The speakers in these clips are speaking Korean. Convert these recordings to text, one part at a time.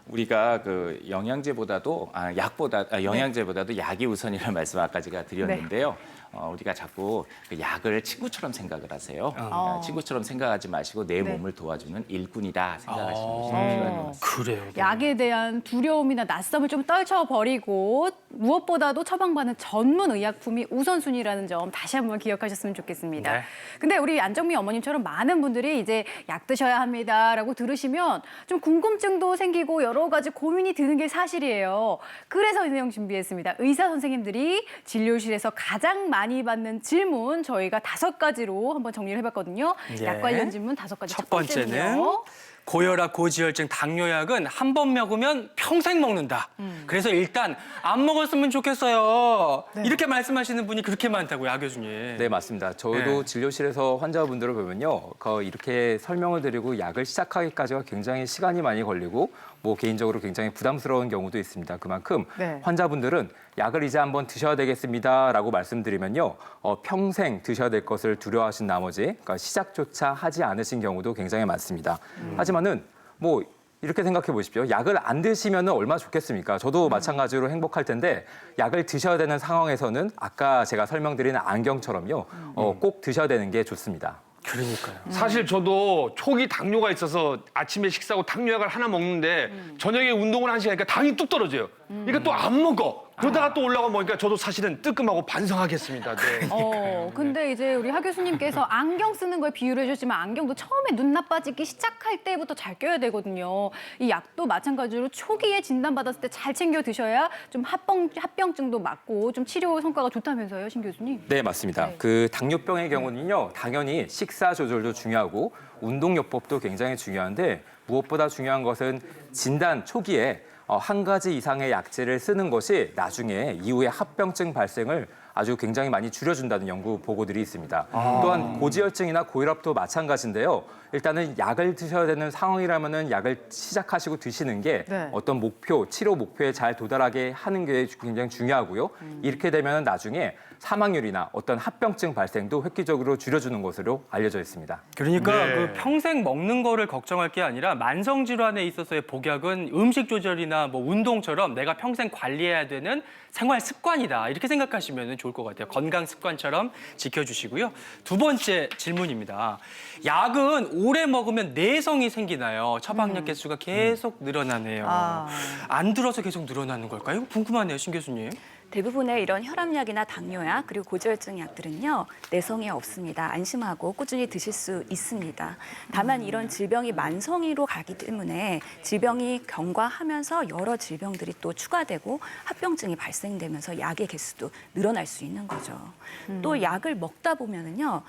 우리가 그 영양제보다도 약이 우선이라는 말씀 아까 제가 드렸는데요. 우리가 자꾸 그 약을 친구처럼 생각을 하세요. 친구처럼 생각하지 마시고 내 몸을 도와주는 일꾼이다 생각하시는 것이 필요할 것 같습니다. 그래요. 약에 대한 두려움이나 낯섦을 좀 떨쳐버리고 무엇보다도 처방받는 전문 의약품이 우선순위라는 점 다시 한번 기억하셨으면 좋겠습니다. 네. 근데 우리 안정미 어머님처럼 많은 분들이 이제 약 드셔야 합니다라고 들으시면 좀 궁금증도 생기고 여러 가지 고민이 드는 게 사실이에요. 그래서 이 내용 준비했습니다. 의사 선생님들이 진료실에서 가장 많이 받는 질문 저희가 5가지로 한번 정리를 해봤거든요. 예. 약 관련 질문 5가지. 첫 번째는 번째는요. 고혈압, 고지혈증, 당뇨약은 한 번 먹으면 평생 먹는다. 그래서 일단 안 먹었으면 좋겠어요. 이렇게 말씀하시는 분이 그렇게 많다고요, 약 교수님. 네, 맞습니다. 저도 네. 진료실에서 환자분들을 보면요. 이렇게 설명을 드리고 약을 시작하기까지가 굉장히 시간이 많이 걸리고 뭐 개인적으로 굉장히 부담스러운 경우도 있습니다. 그만큼 네. 환자분들은 약을 이제 한번 드셔야 되겠습니다라고 말씀드리면요. 평생 드셔야 될 것을 두려워하신 나머지 그러니까 시작조차 하지 않으신 경우도 굉장히 많습니다. 하지만은 뭐 이렇게 생각해 보십시오. 약을 안 드시면 얼마나 좋겠습니까? 저도 마찬가지로 행복할 텐데 약을 드셔야 되는 상황에서는 아까 제가 설명드린 안경처럼요. 꼭 드셔야 되는 게 좋습니다. 그러니까요. 사실 저도 초기 당뇨가 있어서 아침에 식사하고 당뇨약을 하나 먹는데 저녁에 운동을 1시간 하니까 당이 뚝 떨어져요. 이거 또 안 먹어. 그러다가 또 올라가 먹으니까 저도 사실은 뜨끔하고 반성하겠습니다. 네. 근데 이제 우리 하 교수님께서 안경 쓰는 거에 비유를 해주셨지만 안경도 처음에 눈 나빠지기 시작할 때부터 잘 껴야 되거든요. 이 약도 마찬가지로 초기에 진단받았을 때 잘 챙겨 드셔야 좀 합병증도 막고 좀 치료 성과가 좋다면서요, 신 교수님? 네, 맞습니다. 네. 그 당뇨병의 경우는요, 당연히 식사 조절도 중요하고 운동요법도 굉장히 중요한데 무엇보다 중요한 것은 진단 초기에 한 가지 이상의 약제를 쓰는 것이 나중에 이후에 합병증 발생을 아주 굉장히 많이 줄여준다는 연구 보고들이 있습니다. 또한 고지혈증이나 고혈압도 마찬가지인데요. 일단은 약을 드셔야 되는 상황이라면은 약을 시작하시고 드시는 게 네. 어떤 치료 목표에 잘 도달하게 하는 게 굉장히 중요하고요. 이렇게 되면 나중에 사망률이나 어떤 합병증 발생도 획기적으로 줄여주는 것으로 알려져 있습니다. 그러니까 네. 그 평생 먹는 거를 걱정할 게 아니라 만성 질환에 있어서의 복약은 음식 조절이나 뭐 운동처럼 내가 평생 관리해야 되는 생활 습관이다. 이렇게 생각하시면 좋을 것 같아요. 건강 습관처럼 지켜주시고요. 두 번째 질문입니다. 약은 오래 먹으면 내성이 생기나요? 처방약 개수가 계속 늘어나네요. 안 들어서 계속 늘어나는 걸까요? 이거 궁금하네요, 신 교수님. 대부분의 이런 혈압약이나 당뇨약 그리고 고지혈증 약들은요 내성이 없습니다. 안심하고 꾸준히 드실 수 있습니다. 다만 이런 질병이 만성으로 가기 때문에 질병이 경과하면서 여러 질병들이 또 추가되고 합병증이 발생되면서 약의 개수도 늘어날 수 있는 거죠. 또 약을 먹다 보면은요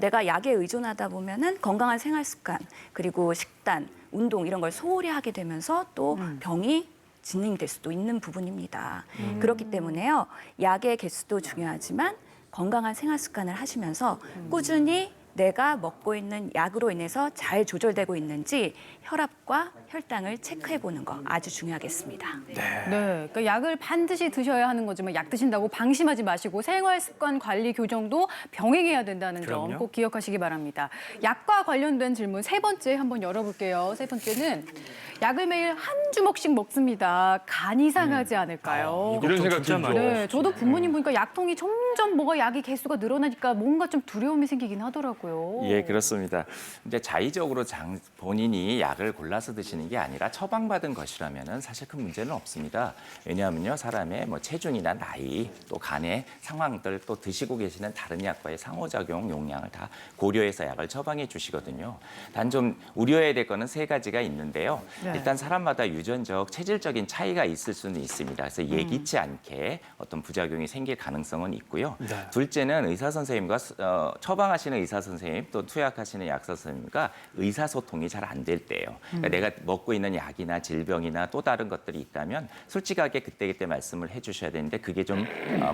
내가 약에 의존하다 보면은 건강한 생활 습관 그리고 식단, 운동 이런 걸 소홀히 하게 되면서 또 병이 진행될 수도 있는 부분입니다. 그렇기 때문에요. 약의 개수도 중요하지만 건강한 생활 습관을 하시면서 꾸준히 내가 먹고 있는 약으로 인해서 잘 조절되고 있는지 혈압과 혈당을 체크해보는 거 아주 중요하겠습니다. 네, 그러니까 약을 반드시 드셔야 하는 거지만 약 드신다고 방심하지 마시고 생활 습관 관리 교정도 병행해야 된다는 점 그럼요. 꼭 기억하시기 바랍니다. 약과 관련된 질문 3번째 한번 열어볼게요. 3번째는 약을 매일 한 주먹씩 먹습니다. 간이 상하지 않을까요? 이런 생각 진짜 들죠. 많이 네, 저도 부모님 보니까 약통이 점점 뭐가 약이 개수가 늘어나니까 뭔가 좀 두려움이 생기긴 하더라고요. 예, 그렇습니다. 근데 자의적으로 본인이 약을 골라서 드시는 게 아니라 처방받은 것이라면은 사실 큰 문제는 없습니다. 왜냐하면요, 사람의 뭐 체중이나 나이, 또 간의 상황들, 또 드시고 계시는 다른 약과의 상호작용 용량을 다 고려해서 약을 처방해 주시거든요. 단 좀 우려해야 될 거는 3가지가 있는데요. 네. 일단 사람마다 유전적, 체질적인 차이가 있을 수는 있습니다. 그래서 예기치 않게 어떤 부작용이 생길 가능성은 있고요. 네. 둘째는 의사 선생님과 처방하시는 의사 선생님 또 투약하시는 약사 선생님과 의사소통이 잘 안 될 때예요. 그러니까 내가 먹고 있는 약이나 질병이나 또 다른 것들이 있다면 솔직하게 그때그때 말씀을 해주셔야 되는데 그게 좀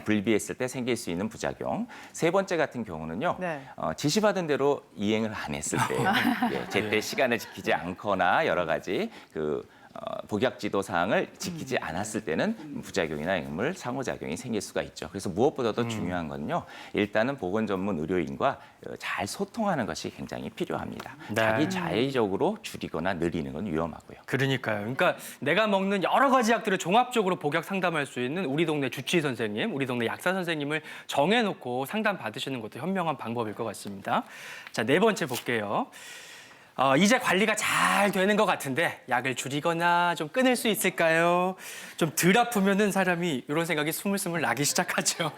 불비했을 때 생길 수 있는 부작용. 3번째 같은 경우는요. 네. 지시받은 대로 이행을 안 했을 때예요. 예, 제때 시간을 지키지 않거나 여러 가지 복약 지도 사항을 지키지 않았을 때는 부작용이나 약물 상호작용이 생길 수가 있죠. 그래서 무엇보다도 중요한 건요. 일단은 보건 전문 의료인과 잘 소통하는 것이 굉장히 필요합니다. 네. 자기 자의적으로 줄이거나 늘리는 건 위험하고요. 그러니까요. 그러니까 내가 먹는 여러 가지 약들을 종합적으로 복약 상담할 수 있는 우리 동네 주치의 선생님, 우리 동네 약사 선생님을 정해놓고 상담 받으시는 것도 현명한 방법일 것 같습니다. 자, 네 번째 볼게요. 이제 관리가 잘 되는 것 같은데 약을 줄이거나 좀 끊을 수 있을까요? 좀 덜 아프면은 사람이 이런 생각이 스물스물 나기 시작하죠.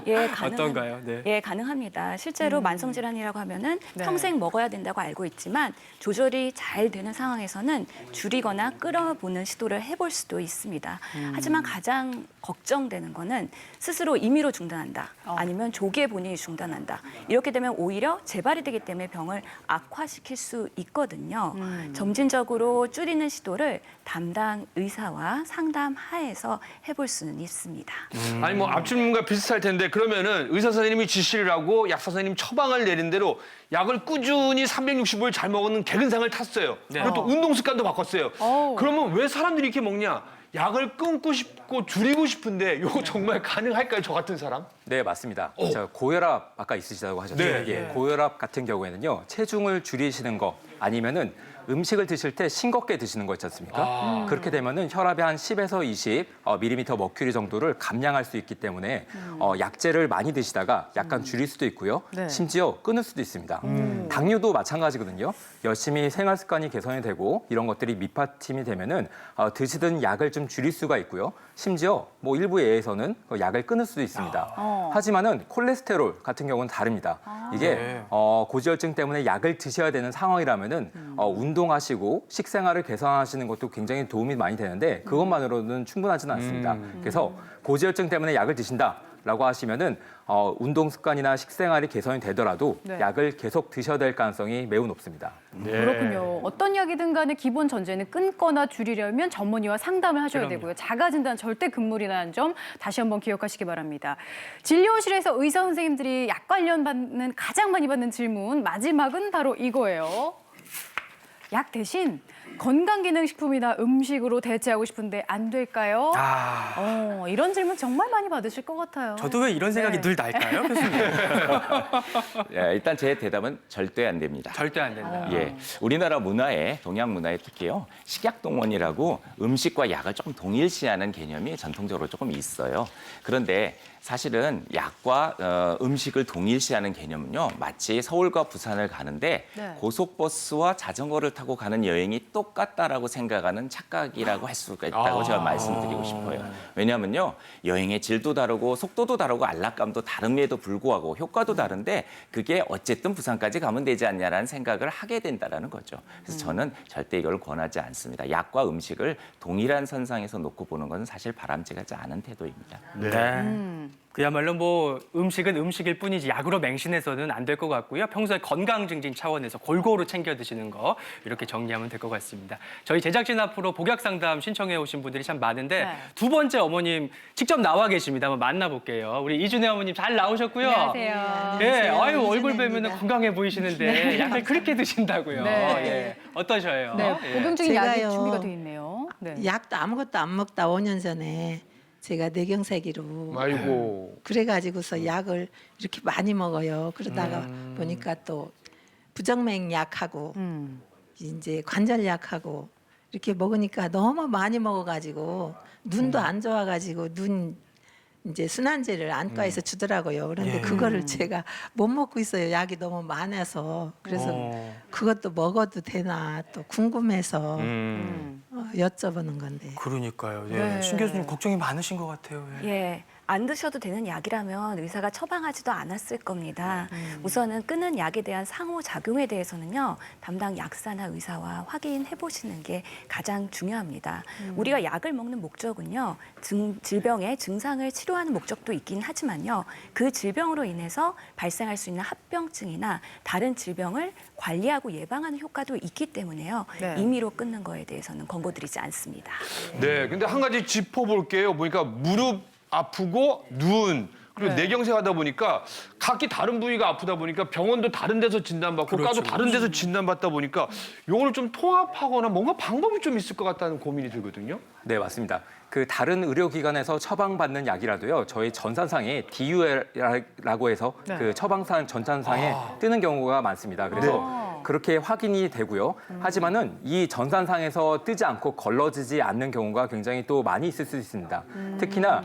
예, 어떤가요? 네. 예, 가능합니다. 실제로 만성질환이라고 하면은 네. 평생 먹어야 된다고 알고 있지만 조절이 잘 되는 상황에서는 줄이거나 끌어보는 시도를 해볼 수도 있습니다. 하지만 가장 걱정되는 거는 스스로 임의로 중단한다. 아니면 조기에 본인이 중단한다. 이렇게 되면 오히려 재발이 되기 때문에 병을 악화시킬 수 있거든요. 점진적으로 줄이는 시도를 담당 의사와 상담하에서 해볼 수는 있습니다. 아니 뭐 앞질문과 비슷할 텐데 그러면은 의사 선생님이 지시를 하고 약사 선생님 처방을 내린 대로 약을 꾸준히 365일 잘 먹는 개근상을 탔어요. 네. 그리고 또 운동 습관도 바꿨어요. 오. 그러면 왜 사람들이 이렇게 먹냐? 약을 끊고 싶고 줄이고 싶은데 이거 정말 가능할까요? 저 같은 사람? 네, 맞습니다. 자, 고혈압 아까 있으시다고 하셨죠? 네. 예, 고혈압 같은 경우에는요, 체중을 줄이시는 거 아니면은 음식을 드실 때 싱겁게 드시는 거 있지 않습니까? 그렇게 되면은 혈압이 한 10에서 20 밀리미터 머큐리 정도를 감량할 수 있기 때문에 약제를 많이 드시다가 약간 줄일 수도 있고요. 네. 심지어 끊을 수도 있습니다. 당뇨도 마찬가지거든요. 열심히 생활 습관이 개선이 되고 이런 것들이 밑받침이 되면은 드시던 약을 좀 줄일 수가 있고요. 심지어 뭐 일부 예에서는 그 약을 끊을 수도 있습니다. 하지만은 콜레스테롤 같은 경우는 다릅니다. 이게 네. 고지혈증 때문에 약을 드셔야 되는 상황이라면은 운동하시고 식생활을 개선하시는 것도 굉장히 도움이 많이 되는데 그것만으로는 충분하지는 않습니다. 그래서 고지혈증 때문에 약을 드신다라고 하시면은 운동 습관이나 식생활이 개선이 되더라도 네. 약을 계속 드셔야 될 가능성이 매우 높습니다. 그렇군요. 어떤 약이든 간에 기본 전제는 끊거나 줄이려면 전문의와 상담을 하셔야 그럼요. 되고요. 자가진단 절대 금물이라는 점 다시 한번 기억하시기 바랍니다. 진료실에서 의사 선생님들이 약 관련 받는 가장 많이 받는 질문 마지막은 바로 이거예요. 약 대신 건강기능식품이나 음식으로 대체하고 싶은데 안 될까요? 이런 질문 정말 많이 받으실 것 같아요. 저도 왜 이런 생각이 네. 늘 날까요, 교수님? 예, 일단 제 대답은 절대 안 됩니다. 절대 안 된다. 예, 우리나라 문화에 동양 문화에 특히요 식약동원이라고 음식과 약을 조금 동일시하는 개념이 전통적으로 조금 있어요. 그런데 사실은 약과 음식을 동일시하는 개념은요 마치 서울과 부산을 가는데 네. 고속버스와 자전거를 타고 가는 여행이 똑같다라고 생각하는 착각이라고 할 수가 있다고 제가 말씀드리고 싶어요. 왜냐하면요 여행의 질도 다르고 속도도 다르고 안락감도 다름에도 불구하고 효과도 다른데 그게 어쨌든 부산까지 가면 되지 않냐라는 생각을 하게 된다라는 거죠. 그래서 저는 절대 이걸 권하지 않습니다. 약과 음식을 동일한 선상에서 놓고 보는 것은 사실 바람직하지 않은 태도입니다. 네. 그야말로 뭐 음식은 음식일 뿐이지 약으로 맹신해서는 안 될 것 같고요. 평소에 건강 증진 차원에서 골고루 챙겨 드시는 거 이렇게 정리하면 될 것 같습니다. 저희 제작진 앞으로 복약 상담 신청해 오신 분들이 참 많은데 네. 두 번째 어머님 직접 나와 계십니다. 한번 만나볼게요. 우리 이준혜 어머님 잘 나오셨고요. 안녕하세요. 예, 안녕하세요. 아유 얼굴 이준혜입니다. 뵈면 건강해 보이시는데 약을 그렇게 드신다고요. 네. 예. 어떠셔요? 네, 예. 복용 중인 약이 제가요. 준비가 돼 있네요. 네. 약도 아무것도 안 먹다 5년 전에 제가 뇌경색이로 아이고. 그래가지고서 약을 이렇게 많이 먹어요. 그러다가 보니까 또 부정맥 약하고 이제 관절 약하고 이렇게 먹으니까 너무 많이 먹어가지고 눈도 안 좋아가지고 눈 이제 순환제를 안과에서 주더라고요. 그런데 그거를 제가 못 먹고 있어요. 약이 너무 많아서. 그래서 그것도 먹어도 되나 또 궁금해서 여쭤보는 건데. 그러니까요. 예. 네. 신 교수님 걱정이 많으신 것 같아요. 예. 예, 안 드셔도 되는 약이라면 의사가 처방하지도 않았을 겁니다. 우선은 끊은 약에 대한 상호작용에 대해서는요, 담당 약사나 의사와 확인해 보시는 게 가장 중요합니다. 우리가 약을 먹는 목적은요, 질병의 증상을 치료하는 목적도 있긴 하지만요, 그 질병으로 인해서 발생할 수 있는 합병증이나 다른 질병을 관리하고 예방하는 효과도 있기 때문에요, 네. 임의로 끊는 거에 대해서는 권고드리지 않습니다. 네, 근데 한 가지 짚어볼게요. 보니까 무릎 아프고 눈 그리고 네. 뇌경색 하다 보니까 각기 다른 부위가 아프다 보니까 병원도 다른 데서 진단받고 그렇죠. 과도 다른 데서 진단받다 보니까 요거를 좀 통합하거나 뭔가 방법이 좀 있을 것 같다는 고민이 들거든요. 네, 맞습니다. 그 다른 의료기관에서 처방받는 약이라도요, 저희 전산상에 DUL라고 해서 네. 그 처방산 전산상에 뜨는 경우가 많습니다. 그래서 그렇게 확인이 되고요. 하지만은 이 전산상에서 뜨지 않고 걸러지지 않는 경우가 굉장히 또 많이 있을 수 있습니다. 특히나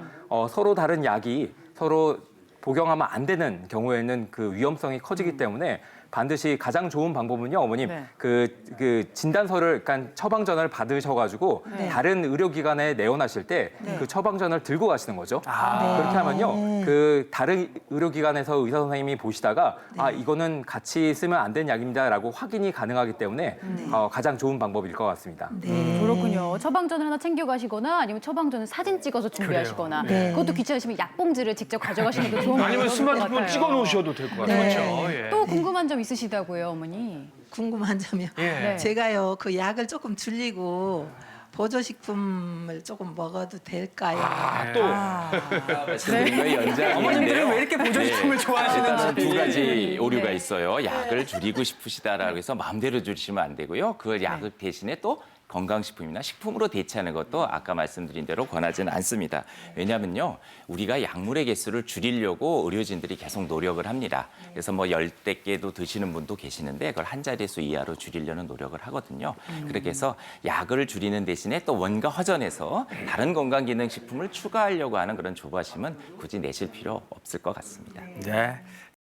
서로 다른 약이 서로 복용하면 안 되는 경우에는 그 위험성이 커지기 때문에 반드시 가장 좋은 방법은요, 어머님, 네. 그 진단서를, 그러니까 처방전을 받으셔가지고 네. 다른 의료기관에 내원하실 때 그 네. 처방전을 들고 가시는 거죠. 아. 그렇게 하면요, 그 다른 의료기관에서 의사 선생님이 보시다가 아 이거는 같이 쓰면 안 되는 약입니다라고 확인이 가능하기 때문에 가장 좋은 방법일 것 같습니다. 네. 그렇군요. 처방전을 하나 챙겨가시거나 아니면 처방전을 사진 찍어서 준비하시거나 네. 그것도 귀찮으시면 약봉지를 직접 가져가시는 것도 좋은 아니면 방법일 것 스마트폰 같아요. 찍어 놓으셔도 될 것 같아요. 네. 그렇죠. 예. 또 궁금한 점 있으시다고요, 어머니? 궁금한 점이요. 예. 네. 제가요 그 약을 조금 줄이고 보조식품을 조금 먹어도 될까요? 또 말씀드린 거의 연장인데요. 어머님들은 왜 이렇게 보조식품을 좋아하시는지. 일단은 두 가지 오류가 네. 있어요. 약을 줄이고 싶으시다라고 해서 마음대로 줄이시면 안 되고요. 그 약 대신에 또 건강식품이나 식품으로 대체하는 것도 아까 말씀드린 대로 권하지는 않습니다. 왜냐하면요, 우리가 약물의 개수를 줄이려고 의료진들이 계속 노력을 합니다. 그래서 뭐 10대 개도 드시는 분도 계시는데 그걸 한 자릿수 이하로 줄이려는 노력을 하거든요. 그렇게 해서 약을 줄이는 대신에 또 원가 허전해서 다른 건강기능식품을 추가하려고 하는 그런 조바심은 굳이 내실 필요 없을 것 같습니다. 네.